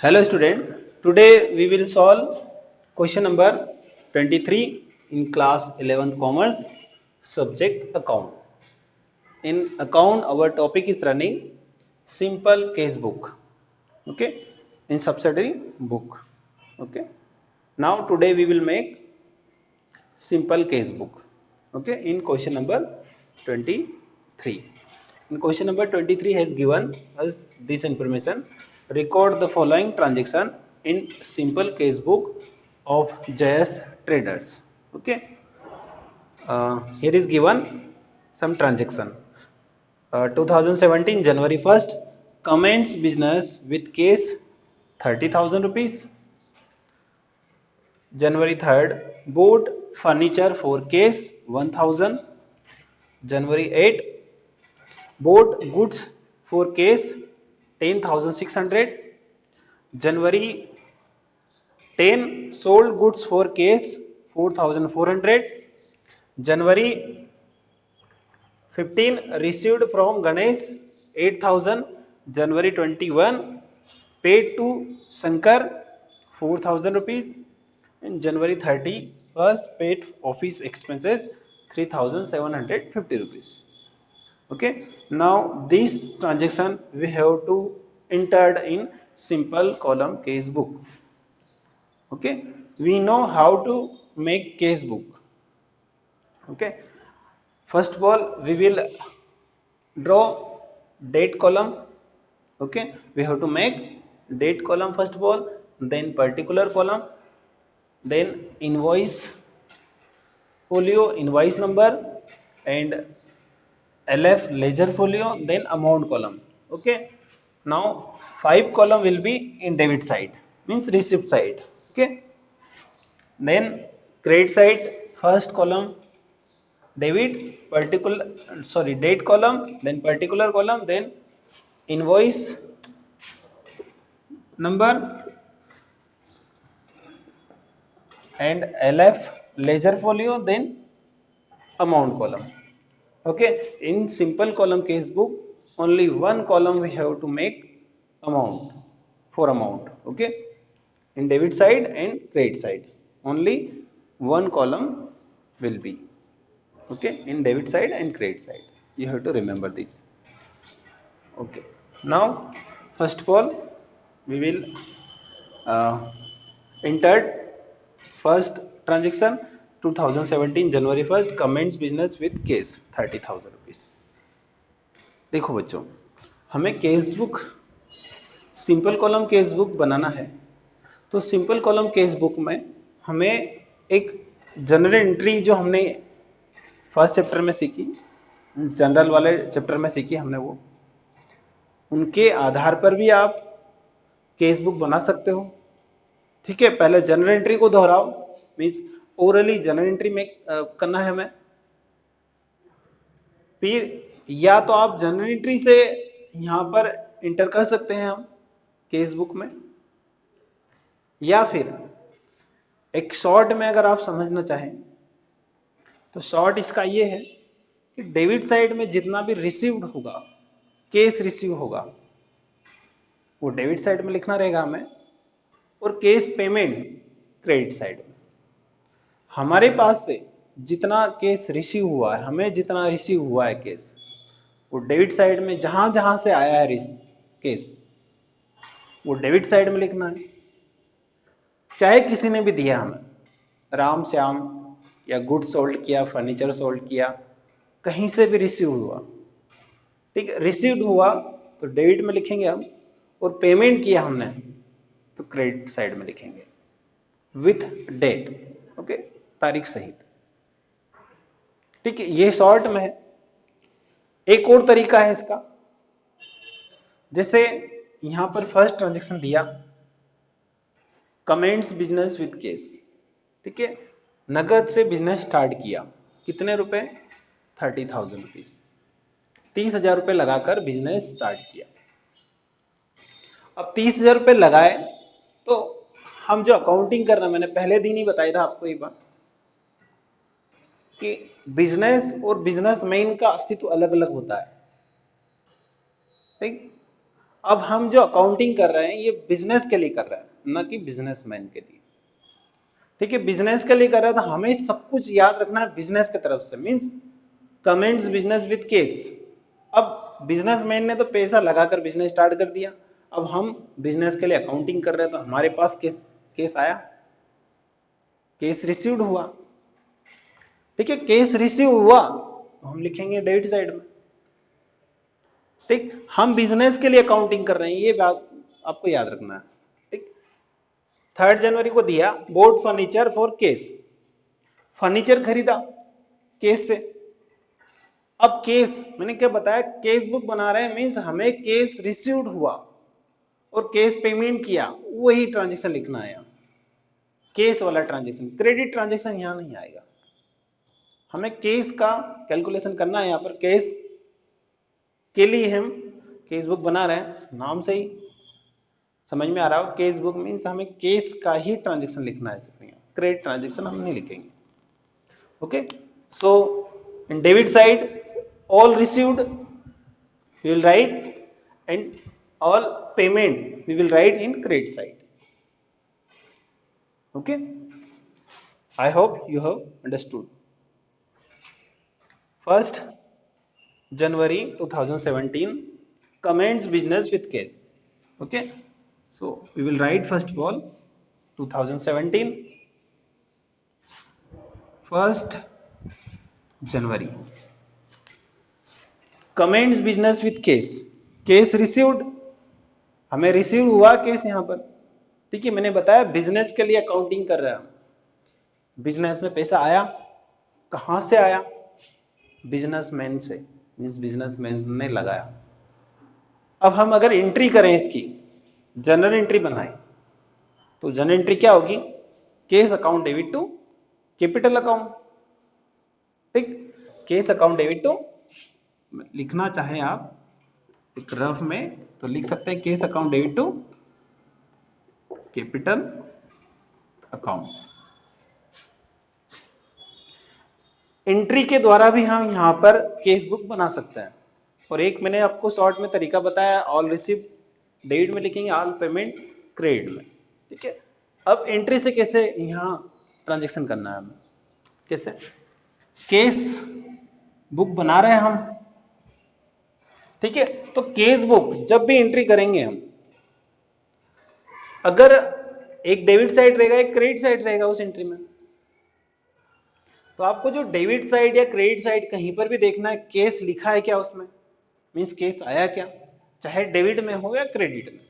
Hello student, today we will solve question number 23 in class 11th commerce subject account. In account our topic is running simple case book, okay, in subsidiary book, okay. Now today we will make simple case book, okay, in question number 23. In question number 23 has given us this information: record the following transaction in simple case book of JS traders. Okay, here is given some transaction. 2017 January 1st commence business with case 30,000 rupees. January 3rd bought furniture for case 1000. January 8 bought goods for case 10,600. January 10 sold goods for case 4,400. January 15 received from Ganesh 8,000. January 21 paid to Shankar 4,000 rupees. And January 31st paid office expenses 3,750 rupees. Okay, now this transaction we have to entered in simple column case book. Okay, we know how to make case book. Okay, first of all we will draw date column. Okay, we have to make date column first of all, then particular column, then invoice folio, invoice number, and LF ledger folio, then amount column. Okay, now 5 column will be in debit side, means receipt side. Okay, then credit side, first column debit, particular, sorry, date column, then particular column, then invoice number and LF ledger folio, then amount column. Okay, in simple column case book only one column we have to make amount, for amount. Okay, in debit side and credit side only one column will be. Okay, in debit side and credit side you have to remember this. Okay, now first of all we will enter first transaction 2017 January 1st commence business with case 30,000 rupees. देखो बच्चों, हमें cash book, simple column cash book बनाना है। तो simple column cash book में हमें एक general entry जो हमने फर्स्ट चैप्टर में सीखी, जनरल वाले चैप्टर में सीखी हमने, वो उनके आधार पर भी आप केस बुक बना सकते हो। ठीक है, पहले जनरल एंट्री को दोहराओ, मीन्स ओरली जनरल एंट्री में करना है हमें। फिर या तो आप जनरल एंट्री से यहां पर इंटर कर सकते हैं हम केस बुक में, या फिर एक शॉर्ट में अगर आप समझना चाहें तो शॉर्ट इसका ये है कि डेबिट साइड में जितना भी रिसीव्ड होगा, केस रिसीव होगा, वो डेबिट साइड में लिखना रहेगा हमें, और केस पेमेंट क्रेडिट साइड में। हमारे पास से जितना केस रिसीव हुआ है, हमें जितना रिसीव हुआ है केस, वो डेबिट साइड में जहां जहां से आया है केस, वो डेबिट साइड में लिखना है। चाहे किसी ने भी दिया हमें, राम श्याम, या गुड सोल्ड किया, फर्नीचर सोल्ड किया, कहीं से भी रिसीव हुआ, ठीक है, रिसीव्ड हुआ तो डेबिट में लिखेंगे हम, और पेमेंट किया हमने तो क्रेडिट साइड में लिखेंगे विथ डेट। ओके, तारीख सहित। ठीक है, ये शॉर्ट में है। एक और तरीका है इसका, जैसे यहां पर फर्स्ट ट्रांजैक्शन दिया कमेंट्स बिजनेस विथ केस, ठीक है, नगद से बिजनेस स्टार्ट किया, कितने रुपए, 30,000 रुपीज, 30,000 रुपए लगाकर बिजनेस स्टार्ट किया। अब 30,000 रुपए लगाए तो हम जो अकाउंटिंग कर रहे हैं, मैंने पहले दिन ही बताया था आपको एक बात कि बिजनेस और बिजनेसमैन का अस्तित्व अलग अलग होता है। ठीक, अब हम जो अकाउंटिंग कर रहे हैं ये बिजनेस के लिए कर रहे हैं, ना कि बिजनेसमैन के लिए। ठीक है, बिजनेस के लिए कर रहा है तो हमें सब कुछ याद रखना है बिजनेस की तरफ से, means comments business with case. अब बिजनेसमैन ने तो पैसा लगाकर बिजनेस स्टार्ट कर दिया, अब हम बिजनेस के लिए अकाउंटिंग कर रहे हैं तो हमारे पास केस केस आया, केस रिसीव्ड हुआ। ठीक है, केस रिसीव हुआ तो हम लिखेंगे डेबिट साइड में। ठीक, हम बिजनेस के लिए अकाउंटिंग कर रहे हैं, ये बात आपको याद रखना है। ठीक, 3 जनवरी को दिया board furniture for case, furniture खरीदा केस से। अब केस मैंने क्या बताया, केस बुक बना रहे हैं मींस हमें केस रिसीव्ड हुआ और केस पेमेंट किया, वही ट्रांजेक्शन लिखना है। केस वाला ट्रांजेक्शन, क्रेडिट ट्रांजेक्शन यहां नहीं आएगा। हमें केस का कैलकुलेशन करना है, यहां पर केस के लिए हम केस बुक बना रहे हैं, नाम से ही समझ में आ रहा हो। केस बुक मीन्स हमें केस का ही ट्रांजेक्शन लिखना है, क्रेडिट ट्रांजेक्शन हम नहीं लिखेंगे। Okay, so in debit side all received we will write, and all payment we will write in credit side. Okay, I hope you have understood. 1st January 2017 commence business with case. Okay, so we will write first of all 2017 1st January commence business with case, case received, हमें receive हुआ case यहां पर। ठीक है, मैंने बताया business के लिए अकाउंटिंग कर रहे हैं, बिजनेस में पैसा आया, कहां से आया, बिजनेसमैन से, मींस बिजनेसमैन ने लगाया। अब हम अगर एंट्री करें इसकी, जनरल एंट्री बनाए, तो जनरल एंट्री क्या होगी, cash account debit to capital account. ठीक, केस अकाउंट डेबिट टू, लिखना चाहे आप एक रफ में तो लिख सकते हैं cash account debit to capital account. Entry के द्वारा भी हम यहां पर केस बुक बना सकते हैं, और एक मैंने आपको शॉर्ट में तरीका बताया, ऑल रिसीव डेबिट में लिखेंगे, ऑल पेमेंट क्रेडिट में। ठीक है, अब एंट्री से कैसे यहां ट्रांजेक्शन करना है हमें, कैसे, केस बुक बना रहे हैं हम। ठीक है, तो केस बुक जब भी एंट्री करेंगे हम, अगर एक डेबिट साइड रहेगा एक क्रेडिट साइड रहेगा उस एंट्री में, तो आपको जो डेबिट साइड या क्रेडिट साइड कहीं पर भी देखना है केस लिखा है क्या उसमें, मींस केस आया क्या, चाहे डेबिट में हो या क्रेडिट में,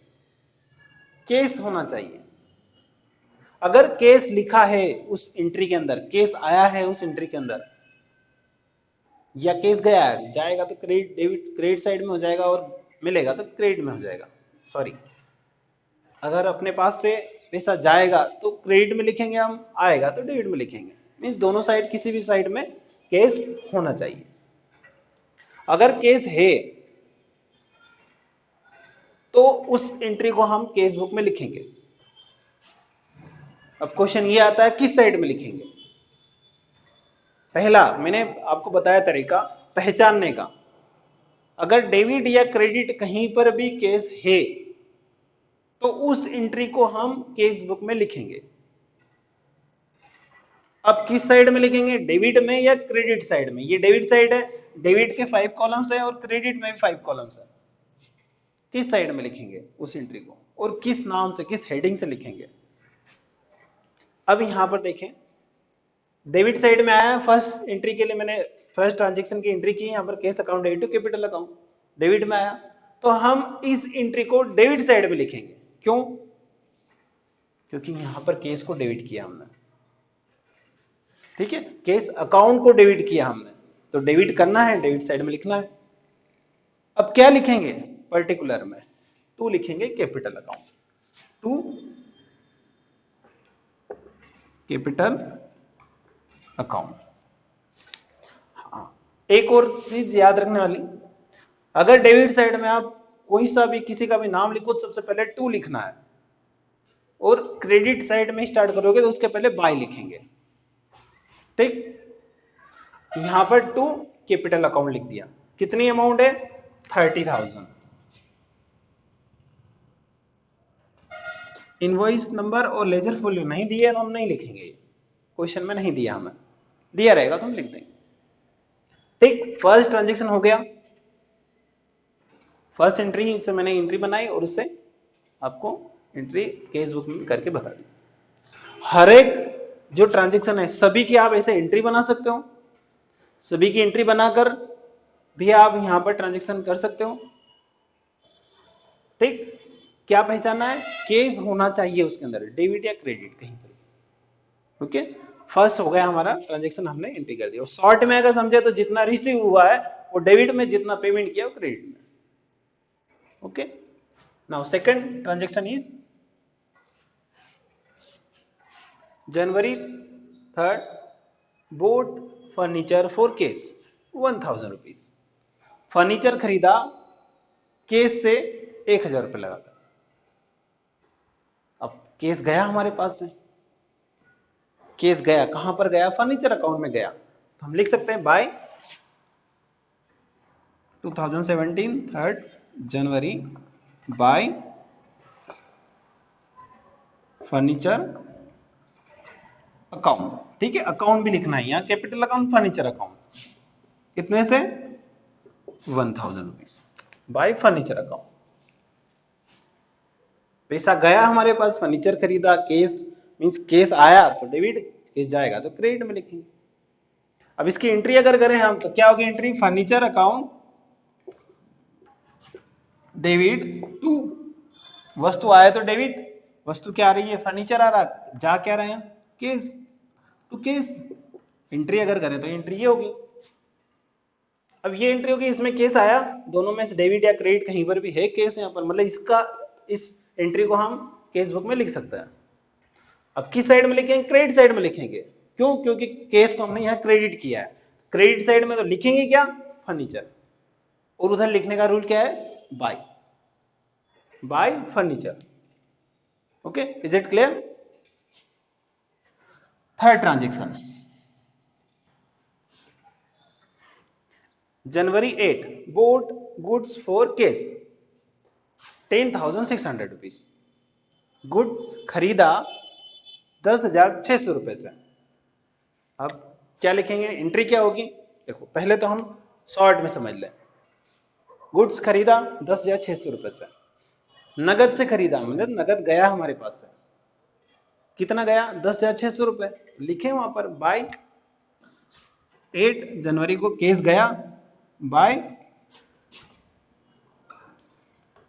केस होना चाहिए। अगर केस लिखा है उस एंट्री के अंदर, केस आया है उस एंट्री के अंदर, या केस गया है, जाएगा तो क्रेडिट डेबिट क्रेडिट साइड में हो जाएगा, और मिलेगा तो क्रेडिट में हो जाएगा। सॉरी, अगर अपने पास से पैसा जाएगा तो क्रेडिट में लिखेंगे हम, आएगा तो डेबिट में लिखेंगे, मींस दोनों साइड किसी भी साइड में केस होना चाहिए। अगर केस है तो उस एंट्री को हम केस बुक में लिखेंगे। अब क्वेश्चन ये आता है किस साइड में लिखेंगे। पहला मैंने आपको बताया तरीका पहचानने का, अगर डेबिट या क्रेडिट कहीं पर भी केस है तो उस एंट्री को हम केस बुक में लिखेंगे। अब किस साइड में लिखेंगे, डेबिट में या क्रेडिट साइड में। ये डेबिट साइड है, डेबिट के 5 कॉलम्स है और क्रेडिट में भी 5 कॉलम्स है। किस साइड में लिखेंगे उस एंट्री को, और किस नाम से, किस हेडिंग से लिखेंगे। अब यहां पर देखें, डेबिट साइड में आया, फर्स्ट एंट्री के लिए मैंने फर्स्ट ट्रांजेक्शन की एंट्री की, यहां पर cash account debit to capital account, debit में आया, तो हम इस एंट्री को डेबिट साइड में लिखेंगे। क्यों, क्योंकि यहां पर केस को डेबिट किया हमने। ठीक है, केस अकाउंट को डेबिट किया हमने, तो डेबिट करना है, डेबिट साइड में लिखना है। अब क्या लिखेंगे पर्टिकुलर में, टू लिखेंगे capital account, to capital account. हाँ, एक और चीज याद रखने वाली, अगर डेबिट साइड में आप कोई सा भी किसी का भी नाम लिखो तो सबसे पहले टू लिखना है, और क्रेडिट साइड में स्टार्ट करोगे तो उसके पहले बाय लिखेंगे। ठीक, यहां पर टू कैपिटल अकाउंट लिख दिया, कितनी अमाउंट है 30,000। इनवॉइस नंबर और लेजर फोलियो नहीं दिया तो हम नहीं लिखेंगे, क्वेश्चन में नहीं दिया हमें, दिया रहेगा तो हम लिख देंगे। ठीक, फर्स्ट ट्रांजेक्शन हो गया, फर्स्ट एंट्री से मैंने एंट्री बनाई और उससे आपको एंट्री केस बुक में करके बता दी। हर एक जो ट्रांजेक्शन है सभी की आप ऐसे एंट्री बना सकते हो, सभी की एंट्री बनाकर भी आप यहां पर ट्रांजेक्शन कर सकते हो। ठीक, क्या पहचानना है, केस होना चाहिए उसके अंदर, डेबिट या क्रेडिट कहीं पर। ओके, फर्स्ट हो गया हमारा ट्रांजेक्शन, हमने एंट्री कर दिया। और शॉर्ट में अगर समझे तो जितना रिसीव हुआ है वो डेबिट में, जितना पेमेंट किया वो क्रेडिट में। Okay, now second transaction is January 3rd, bought furniture for case 1000 rupees. Furniture खरीदा केस से 1000 रुपये लगा था। अब केस गया हमारे पास से, केस गया कहां पर गया, फर्नीचर अकाउंट में गया, तो हम लिख सकते हैं by 2017 3rd January by furniture account. ठीक है, अकाउंट भी लिखना है, यहाँ कैपिटल अकाउंट, फर्नीचर अकाउंट, कितने से 1000 रुपीज बाय फर्नीचर अकाउंट। पैसा गया हमारे पास, फर्नीचर खरीदा, केस मींस केस आया तो डेबिट, केस जाएगा तो क्रेडिट में लिखेंगे। अब इसकी एंट्री अगर करें हम तो क्या होगी entry, furniture account debit to, वस्तु आया तो डेबिट, वस्तु क्या आ रही है, फर्नीचर आ रहा, जा क्या रहे हैं, केस, टू केस। एंट्री अगर करें तो एंट्री ये होगी। अब ये एंट्री होगी, इसमें केस आया, दोनों में से डेबिट या क्रेडिट कहीं पर भी है केस यहाँ पर, मतलब इसका, इस एंट्री को हम केस बुक में लिख सकते हैं। अब किस साइड में लिखेंगे, क्रेडिट साइड में लिखेंगे। क्यों, क्योंकि केस को हमने यहाँ क्रेडिट किया है। क्रेडिट साइड में तो लिखेंगे क्या, फर्नीचर, और उधर लिखने का रूल क्या है, by, by furniture. Okay, is it clear. Third transaction, January 8, bought goods for cash 10,600 rupees. Goods खरीदा 10,600 रुपए से। अब क्या लिखेंगे, एंट्री क्या होगी, देखो पहले तो हम शॉर्ट में समझ लें। गुड्स खरीदा 10,600 रुपए से, नगद से खरीदा मतलब नगद गया हमारे पास से, कितना गया 10,600 रुपए, लिखे वहां पर बाय 8 जनवरी को केस गया, बाय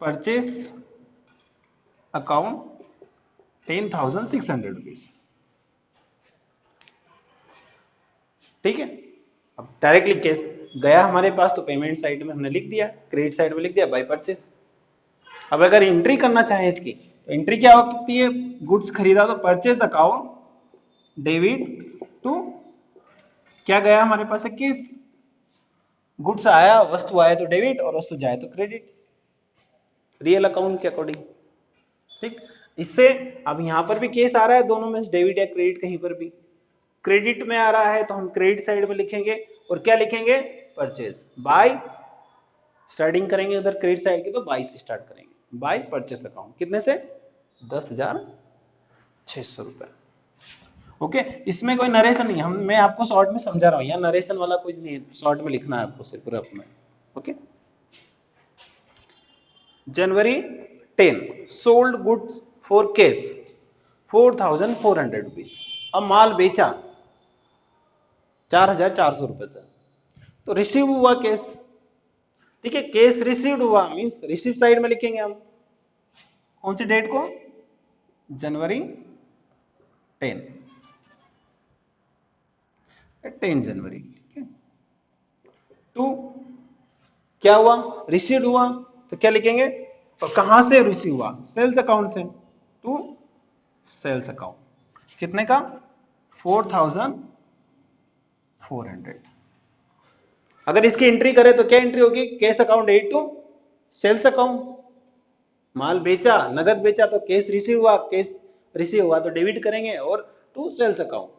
परचेस अकाउंट 10,600 रुपीज। ठीक है, अब डायरेक्टली केस गया हमारे पास तो पेमेंट साइड में हमने लिख दिया, क्रेडिट साइड में लिख दिया बाय परचेस। अब अगर एंट्री करना चाहे इसकी तो एंट्री क्या होती है, गुड्स खरीदा तो परचेस अकाउंट डेबिट टू, क्या गया हमारे पास है केस, गुड्स आया, वस्तु आया तो डेबिट और वस्तु जाए तो क्रेडिट, रियल अकाउंट के अकॉर्डिंग। ठीक, इससे अब यहां पर भी केस आ रहा है, दोनों में डेबिट या क्रेडिट, कहीं पर भी क्रेडिट में आ रहा है तो हम क्रेडिट साइड में लिखेंगे, और क्या लिखेंगे, परचेज, बाय, स्टार्टिंग करेंगे उधर क्रेडिट साइड की तो बाय से स्टार्ट करेंगे, बाय परचेस अकाउंट, कितने से 10,600 रुपए। ओके, इसमें कोई नरेशन नहीं, हम मैं आपको शॉर्ट में समझा रहा हूं, यहाँ नरेशन वाला कुछ नहीं है, शॉर्ट में लिखना है आपको सिर्फ रफ में। Okay, January 10, sold goods for cash 4,400 rupees. अब माल बेचा 4,400 रुपए से, तो रिसीव हुआ केस। ठीक है, केस रिसीव्ड हुआ मींस रिसीव साइड में लिखेंगे हम, कौन सी डेट को, January 10, 10 जनवरी। ठीक है, टू क्या हुआ, रिसीव्ड हुआ, तो क्या लिखेंगे, और कहां से रिसीव हुआ, सेल्स अकाउंट से, टू सेल्स अकाउंट, कितने का 4,400। अगर इसकी एंट्री करें तो क्या एंट्री होगी, cash account debit to sales account, माल बेचा, नगद बेचा तो कैश रिसीव हुआ, कैश रिसीव हुआ तो डेबिट करेंगे और टू सेल्स अकाउंट।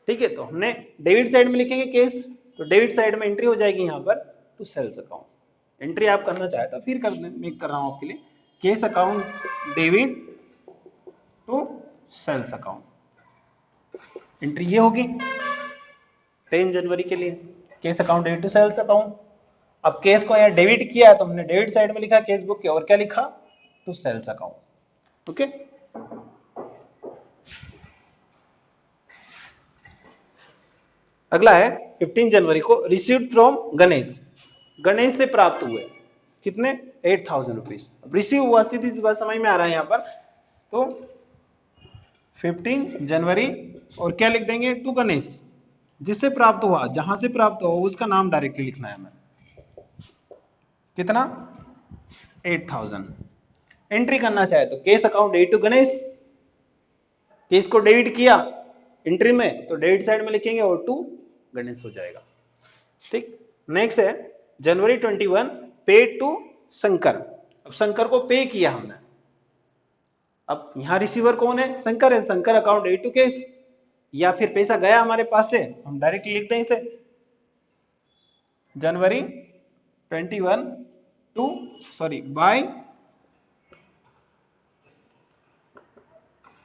ठीक है, तो हमने डेबिट साइड में लिखेंगे केस, तो डेबिट साइड में एंट्री हो जाएगी यहां पर टू सेल्स अकाउंट। एंट्री आप करना चाहे तो फिर कर दें, मैं कर रहा हूं आपके लिए, cash account debit to sales account. Entry ये होगी 10 जनवरी के लिए, cash account debit to sales account. अब केस को यहाँ डेबिट किया तो हमने डेबिट साइड में लिखा केस बुक के, और क्या लिखा, टू सेल्स अकाउंट। ओके, अगला है 15 जनवरी को रिसीव्ड फ्रॉम गणेश, गणेश से प्राप्त हुए कितने, 8000 रुपीज। रिसीव हुआ, सीधी सी बात समझ में आ रहा है यहाँ पर, तो 15 जनवरी और क्या लिख देंगे, टू गणेश, जिससे प्राप्त हुआ, जहां से प्राप्त हुआ उसका नाम डायरेक्टली लिखना है हमें, कितना, 8000। एंट्री करना चाहे तो cash account debit to Ganesh, cash को डेबिट किया एंट्री में तो डेबिट साइड में लिखेंगे और टू गणेश हो जाएगा। ठीक, नेक्स्ट है जनवरी 21 पेड टू शंकर। अब शंकर को पे किया हमने, अब यहां रिसीवर कौन है, शंकर है, Shankar account debit to cash, या फिर पैसा गया हमारे पास से, हम डायरेक्टली लिख दें इसे जनवरी 21 to by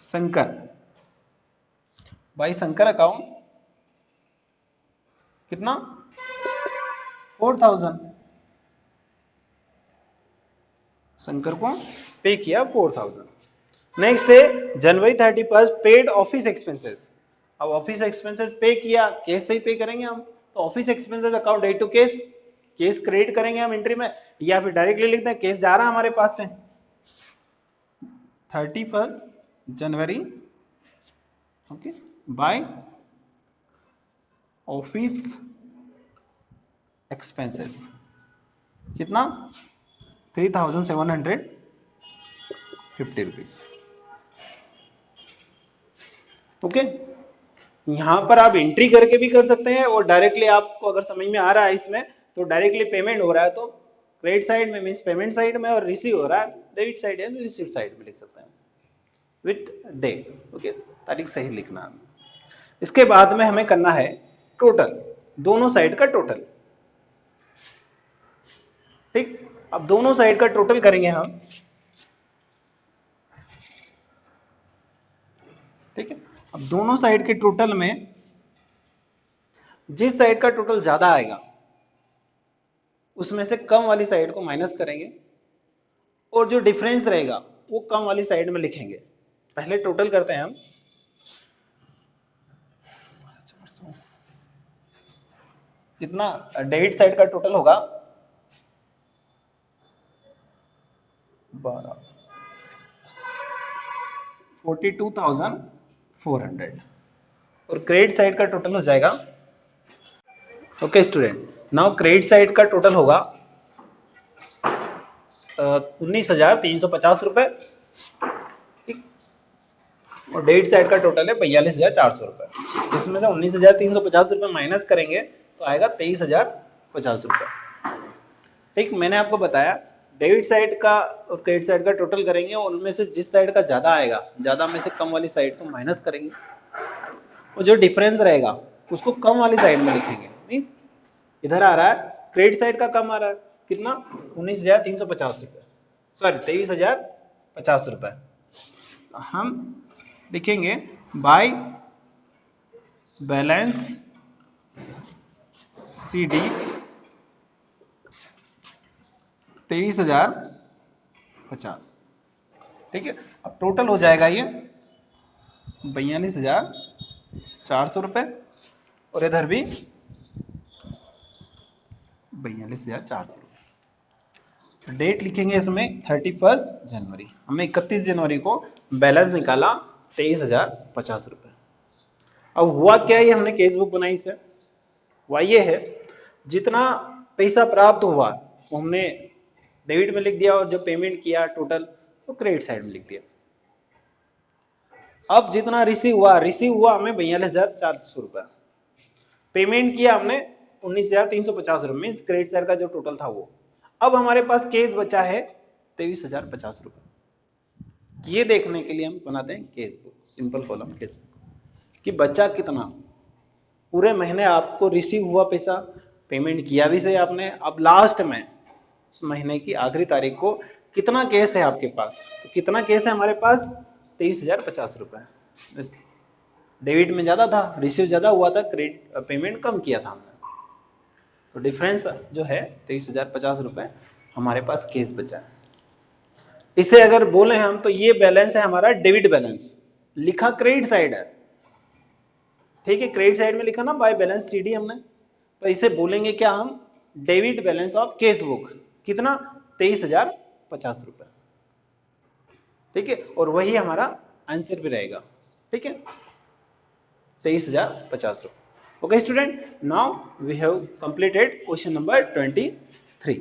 Shankar, by Shankar account कितना, 4000, शंकर को पे किया 4000। नेक्स्ट है जनवरी 31 पेड ऑफिस एक्सपेंसेस। अब ऑफिस एक्सपेंसेस पे किया, केस से ही पे करेंगे हम, तो office expenses account debit to cash, cash credit करेंगे हम एंट्री में, या फिर डायरेक्टली लिखते हैं केस जा रहा है हमारे पास से 31 जनवरी, ओके, बाय ऑफिस एक्सपेंसेस कितना, 3750 रुपीज। ओके, यहां पर आप एंट्री करके भी कर सकते हैं, और डायरेक्टली आपको अगर समझ में आ रहा है इसमें तो डायरेक्टली पेमेंट हो रहा है तो क्रेडिट साइड में मींस पेमेंट साइड में, और रिसीव हो रहा है डेबिट साइड है रिसीव साइड में लिख सकते हैं विथ डेट। ओके, तारीख सही लिखना है। इसके बाद में हमें करना है टोटल, दोनों साइड का टोटल। ठीक, अब दोनों साइड का टोटल करेंगे हम। ठीक है, अब दोनों साइड के टोटल में जिस साइड का टोटल ज्यादा आएगा उसमें से कम वाली साइड को माइनस करेंगे, और जो डिफरेंस रहेगा वो कम वाली साइड में लिखेंगे। पहले टोटल करते हैं हम, कितना डेबिट साइड का टोटल होगा 42,400, और क्रेडिट साइड का टोटल हो जाएगा, okay student, now credit side का टोटल होगा 19,350 रुपए, ठीक, और डेबिट साइड का टोटल है 42,400 रुपए। इसमें से 19,350 रुपए माइनस करेंगे तो आएगा 23,050 रुपए। ठीक, मैंने आपको बताया डेबिट साइड का और क्रेडिट साइड का टोटल करेंगे, और उनमें से जिस साइड का ज्यादा आएगा, ज्यादा में से कम वाली साइड को माइनस करेंगे, और जो डिफरेंस रहेगा उसको कम वाली साइड में लिखेंगे। मींस इधर आ रहा है क्रेडिट साइड का कम आ रहा है, कितना, 19,350 रुपए, सॉरी 23,050 रुपए, हम लिखेंगे बाय बैलेंस CD 23,050। ठीक है, अब टोटल हो जाएगा ये 42,400 रुपए, और इधर भी 42,400 रुपए। डेट लिखेंगे इसमें 31 जनवरी, हमने 31 जनवरी को बैलेंस निकाला 23,050 रुपए। अब हुआ क्या, ये हमने केस बुक बनाई से, हुआ ये है जितना पैसा प्राप्त हुआ वो हमने डेबिट में लिख दिया, और जो पेमेंट किया टोटल तो क्रेडिट साइड में लिख दिया। अब जितना रिसीव हुआ हमें 42,400 रुपया, पेमेंट किया हमने 19,350 रुपये, मीन क्रेडिट साइड का जो टोटल था वो। अब हमारे पास केस बचा है 23,050 रुपये। ये देखने के लिए हम बनाते हैं case book, simple column cash book, कि बचा कितना, पूरे महीने आपको रिसीव हुआ पैसा, पेमेंट किया भी सही आपने, अब लास्ट में उस महीने की आखिरी तारीख को कितना केस है आपके पास, तो कितना केस है हमारे पास 23,050 रुपए। डेबिट में ज्यादा था, रिसीव ज्यादा हुआ था, क्रेडिट पेमेंट कम किया था हमने, तो डिफरेंस जो है 23,050 रुपए हमारे पास कैश बचा है। इसे अगर बोले हम तो ये बैलेंस है हमारा डेबिट बैलेंस, लिखा क्रेडिट साइड है, ठीक है, क्रेडिट साइड में लिखा ना बाय बैलेंस सीडी हमने, तो इसे बोलेंगे क्या हम, debit balance of cash book, कितना, 23,050 रुपए, ठीक है, और वही हमारा आंसर भी रहेगा, ठीक है, 23,050 रुपए। Okay student, now we have completed question number 23.